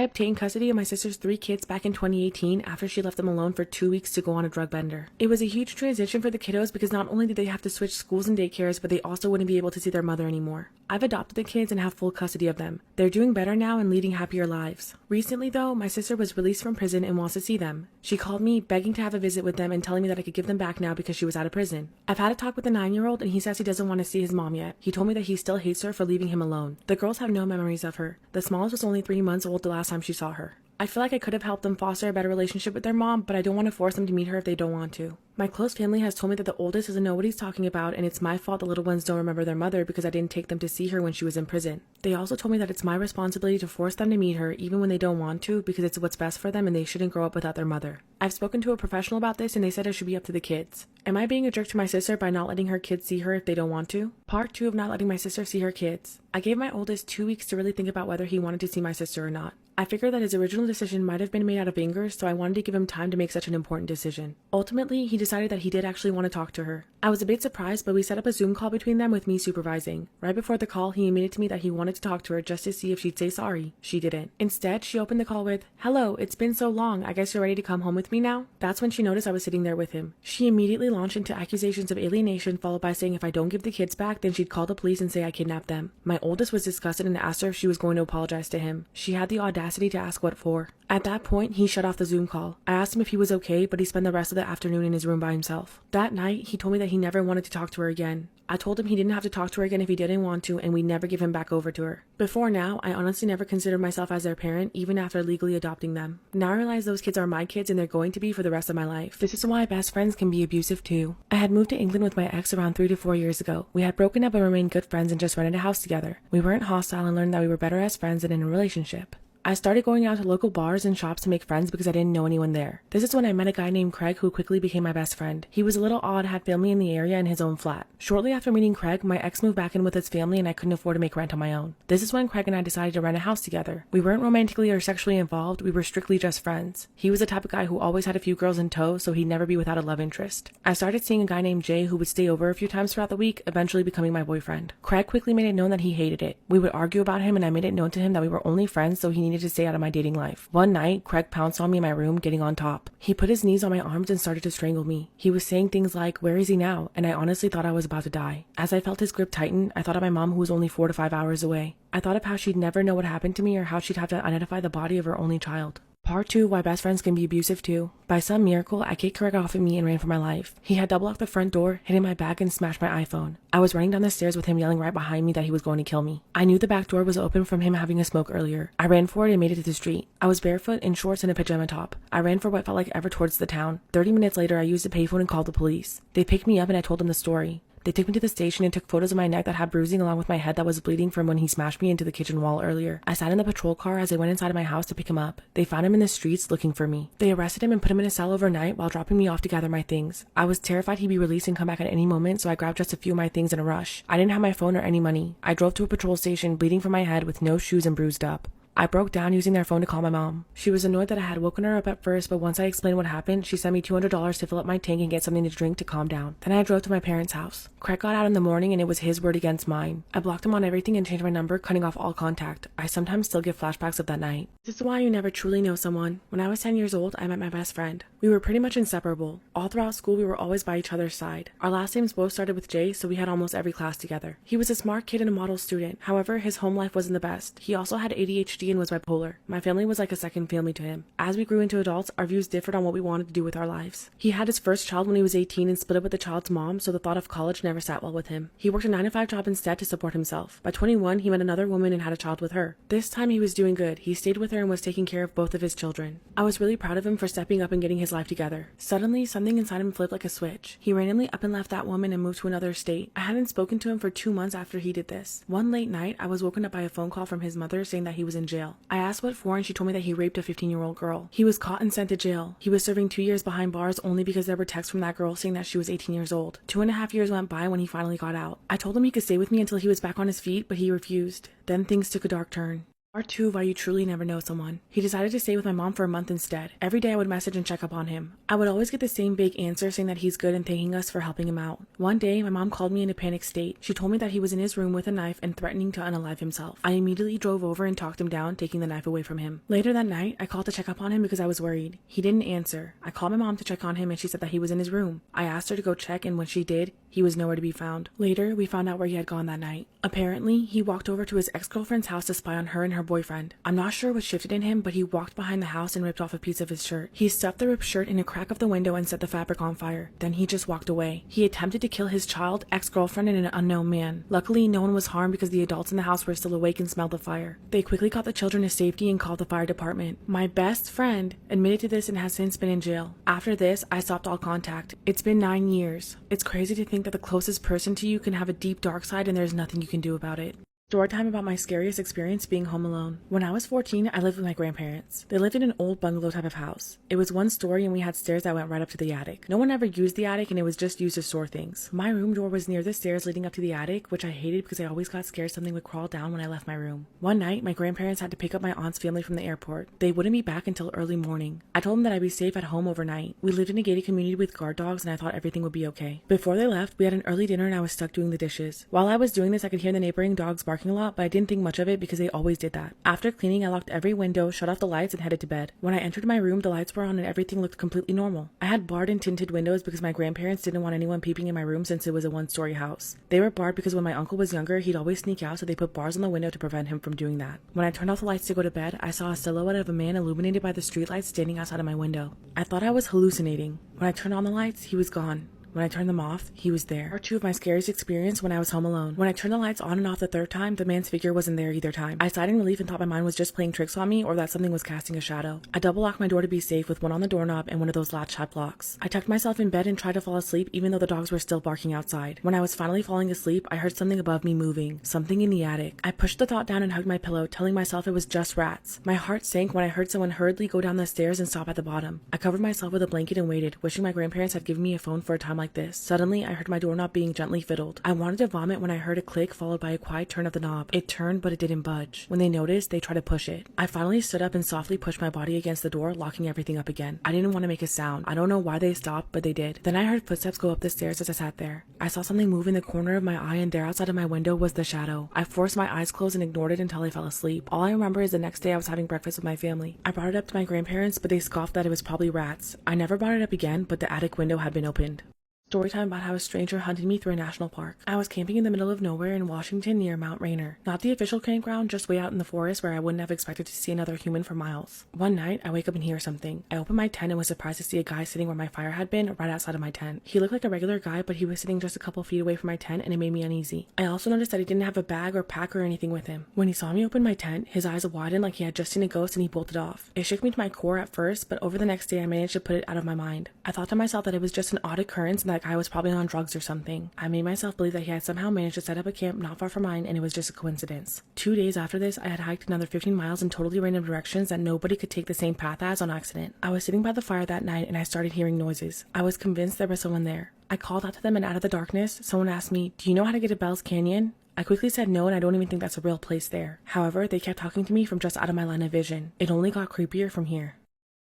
obtained custody of my sister's 3 kids back in 2018 after she left them alone for 2 weeks to go on a drug bender. It was a huge transition for the kiddos because not only did they have to switch schools and daycares, but they also wouldn't be able to see their mother anymore. I've adopted the kids and have full custody of them. They're doing better now and leading happier lives. Recently though, my sister was released from prison and wants to see them. She called me begging to have a visit with them and telling me that I could give them back now because she was out of prison. I've had a talk with the 9-year-old and he says he doesn't want to see his mom yet. He told me that he still hates her for leaving him alone. The girls have no memories of her. The smallest was only 3 months old the last time she saw her. I feel like I could have helped them foster a better relationship with their mom, but I don't want to force them to meet her if they don't want to. My close family has told me that the oldest doesn't know what he's talking about and it's my fault the little ones don't remember their mother because I didn't take them to see her when she was in prison. They also told me that it's my responsibility to force them to meet her even when they don't want to because it's what's best for them and they shouldn't grow up without their mother. I've spoken to a professional about this and they said it should be up to the kids. Am I being a jerk to my sister by not letting her kids see her if they don't want to? Part 2 of not letting my sister see her kids. I gave my oldest 2 weeks to really think about whether he wanted to see my sister or not. I figured that his original decision might have been made out of anger, so I wanted to give him time to make such an important decision. Ultimately, he decided that he did actually want to talk to her. I was a bit surprised, but we set up a Zoom call between them with me supervising. Right before the call, he admitted to me that he wanted to talk to her just to see if she'd say sorry. She didn't. Instead, she opened the call with, "Hello, it's been so long. I guess you're ready to come home with me now?" That's when she noticed I was sitting there with him. She immediately launched into accusations of alienation, followed by saying if I don't give the kids back, then she'd call the police and say I kidnapped them. My oldest was disgusted and asked her if she was going to apologize to him. She had the audacity to ask what for. At that point, he shut off the Zoom call. I asked him if he was okay, but he spent the rest of the afternoon in his room by himself. That night, he told me that he never wanted to talk to her again. I told him he didn't have to talk to her again if he didn't want to, and we'd never give him back over to her. Before now, I honestly never considered myself as their parent, even after legally adopting them. Now I realize those kids are my kids and they're going to be for the rest of my life. This is why best friends can be abusive too. I had moved to England with my ex around 3 to 4 years ago. We had broken up but remained good friends and just rented a house together. We weren't hostile and learned that we were better as friends than in a relationship. I started going out to local bars and shops to make friends because I didn't know anyone there. This is when I met a guy named Craig who quickly became my best friend. He was a little odd, had family in the area and his own flat. Shortly after meeting Craig, my ex moved back in with his family and I couldn't afford to make rent on my own. This is when Craig and I decided to rent a house together. We weren't romantically or sexually involved, we were strictly just friends. He was the type of guy who always had a few girls in tow, so he'd never be without a love interest. I started seeing a guy named Jay who would stay over a few times throughout the week, eventually becoming my boyfriend. Craig quickly made it known that he hated it. We would argue about him and I made it known to him that we were only friends, so he needed to stay out of my dating life. One night, Craig pounced on me in my room, getting on top. He put his knees on my arms and started to strangle me. He was saying things like, "Where is he now?" And I honestly thought I was about to die. As I felt his grip tighten, I thought of my mom who was only 4 to 5 hours away. I thought of how she'd never know what happened to me or how she'd have to identify the body of her only child. Part 2, why best friends can be abusive too. By some miracle, I kicked Craig off of me and ran for my life. He had double locked the front door, hid in my bag, and smashed my iPhone. I was running down the stairs with him yelling right behind me that he was going to kill me. I knew the back door was open from him having a smoke earlier. I ran for it and made it to the street. I was barefoot, in shorts, and a pajama top. I ran for what felt like ever towards the town. 30 minutes later, I used a payphone and called the police. They picked me up and I told them the story. They took me to the station and took photos of my neck that had bruising along with my head that was bleeding from when he smashed me into the kitchen wall earlier. I sat in the patrol car as they went inside of my house to pick him up. They found him in the streets looking for me. They arrested him and put him in a cell overnight while dropping me off to gather my things. I was terrified he'd be released and come back at any moment, so I grabbed just a few of my things in a rush. I didn't have my phone or any money. I drove to a patrol station bleeding from my head with no shoes and bruised up. I broke down using their phone to call my mom. She was annoyed that I had woken her up at first, but once I explained what happened, she sent me $200 to fill up my tank and get something to drink to calm down. Then I drove to my parents' house. Craig got out in the morning and it was his word against mine. I blocked him on everything and changed my number, cutting off all contact. I sometimes still get flashbacks of that night. This is why you never truly know someone. When I was 10 years old, I met my best friend. We were pretty much inseparable. All throughout school, we were always by each other's side. Our last names both started with J, so we had almost every class together. He was a smart kid and a model student. However, his home life wasn't the best. He also had ADHD and was bipolar. My family was like a second family to him. As we grew into adults, our views differed on what we wanted to do with our lives. He had his first child when he was 18 and split up with the child's mom, so the thought of college never sat well with him. He worked a 9-to-5 job instead to support himself. By 21, he met another woman and had a child with her. This time he was doing good. He stayed with her and was taking care of both of his children. I was really proud of him for stepping up and getting his life together. Suddenly, something inside him flipped like a switch. He randomly up and left that woman and moved to another state. I hadn't spoken to him for 2 months after he did this. One late night, I was woken up by a phone call from his mother saying that he was in jail. I asked what for and she told me that he raped a 15-year-old girl. He was caught and sent to jail. He was serving 2 years behind bars only because there were texts from that girl saying that she was 18 years old. 2.5 years went by when he finally got out. I told him he could stay with me until he was back on his feet, but he refused. Then things took a dark turn. Part 2 of Why You Truly Never Know Someone. He decided to stay with my mom for a month instead. Every day I would message and check up on him. I would always get the same vague answer saying that he's good and thanking us for helping him out. One day, my mom called me in a panicked state. She told me that he was in his room with a knife and threatening to unalive himself. I immediately drove over and talked him down, taking the knife away from him. Later that night, I called to check up on him because I was worried. He didn't answer. I called my mom to check on him and she said that he was in his room. I asked her to go check and when she did, he was nowhere to be found. Later, we found out where he had gone that night. Apparently, he walked over to his ex-girlfriend's house to spy on her and her boyfriend. I'm not sure what shifted in him, but he walked behind the house and ripped off a piece of his shirt. He stuffed the ripped shirt in a crack of the window and set the fabric on fire. Then he just walked away. He attempted to kill his child, ex-girlfriend, and an unknown man. Luckily, no one was harmed because the adults in the house were still awake and smelled the fire. They quickly got the children to safety and called the fire department. My best friend admitted to this and has since been in jail. After this, I stopped all contact. It's been 9 years. It's crazy to think that the closest person to you can have a deep dark side and there's nothing you can do about it. Story time about my scariest experience being home alone. When I was 14, I lived with my grandparents. They lived in an old bungalow type of house. It was one story and we had stairs that went right up to the attic. No one ever used the attic and it was just used to store things. My room door was near the stairs leading up to the attic, which I hated because I always got scared something would crawl down when I left my room. One night, my grandparents had to pick up my aunt's family from the airport. They wouldn't be back until early morning. I told them that I'd be safe at home overnight. We lived in a gated community with guard dogs and I thought everything would be okay. Before they left, we had an early dinner and I was stuck doing the dishes. While I was doing this, I could hear the neighboring dogs barking a lot, but I didn't think much of it because they always did that. After cleaning, I locked every window, shut off the lights, and headed to bed. When I entered my room, the lights were on and everything looked completely normal. I had barred and tinted windows because my grandparents didn't want anyone peeping in my room since it was a one-story house. They were barred because when my uncle was younger, he'd always sneak out, so they put bars on the window to prevent him from doing that. When I turned off the lights to go to bed, I saw a silhouette of a man illuminated by the streetlights standing outside of my window. I thought I was hallucinating. When I turned on the lights, he was gone. When I turned them off, he was there. Part 2 of my scariest experience when I was home alone. When I turned the lights on and off the third time, the man's figure wasn't there either time. I sighed in relief and thought my mind was just playing tricks on me or that something was casting a shadow. I double locked my door to be safe with one on the doorknob and one of those latch-type locks. I tucked myself in bed and tried to fall asleep even though the dogs were still barking outside. When I was finally falling asleep, I heard something above me moving. Something in the attic. I pushed the thought down and hugged my pillow, telling myself it was just rats. My heart sank when I heard someone hurriedly go down the stairs and stop at the bottom. I covered myself with a blanket and waited, wishing my grandparents had given me a phone for a time like this. Suddenly, I heard my doorknob being gently fiddled. I wanted to vomit when I heard a click followed by a quiet turn of the knob. It turned, but it didn't budge. When they noticed, they tried to push it. I finally stood up and softly pushed my body against the door, locking everything up again. I didn't want to make a sound. I don't know why they stopped, but they did. Then I heard footsteps go up the stairs as I sat there. I saw something move in the corner of my eye and there outside of my window was the shadow. I forced my eyes closed and ignored it until I fell asleep. All I remember is the next day I was having breakfast with my family. I brought it up to my grandparents, but they scoffed that it was probably rats. I never brought it up again, but the attic window had been opened. Storytime about how a stranger hunted me through a national park. I was camping in the middle of nowhere in Washington near Mount Rainier. Not the official campground, just way out in the forest where I wouldn't have expected to see another human for miles. One night, I wake up and hear something. I open my tent and was surprised to see a guy sitting where my fire had been, right outside of my tent. He looked like a regular guy, but he was sitting just a couple feet away from my tent and it made me uneasy. I also noticed that he didn't have a bag or pack or anything with him. When he saw me open my tent, his eyes widened like he had just seen a ghost and he bolted off. It shook me to my core at first, but over the next day I managed to put it out of my mind. I thought to myself that it was just an odd occurrence and that guy was probably on drugs or something. I made myself believe that he had somehow managed to set up a camp not far from mine and it was just a coincidence. 2 days after this, I had hiked another 15 miles in totally random directions that nobody could take the same path as on accident. I was sitting by the fire that night and I started hearing noises. I was convinced there was someone there. I called out to them and out of the darkness, someone asked me, "Do you know how to get to Bell's Canyon?" I quickly said no and I don't even think that's a real place there. However, they kept talking to me from just out of my line of vision. It only got creepier from here.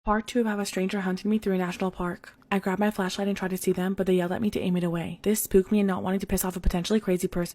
Part 2 of how a stranger hunted me through a national park. I grabbed my flashlight and tried to see them, but they yelled at me to aim it away. This spooked me and not wanting to piss off a potentially crazy person,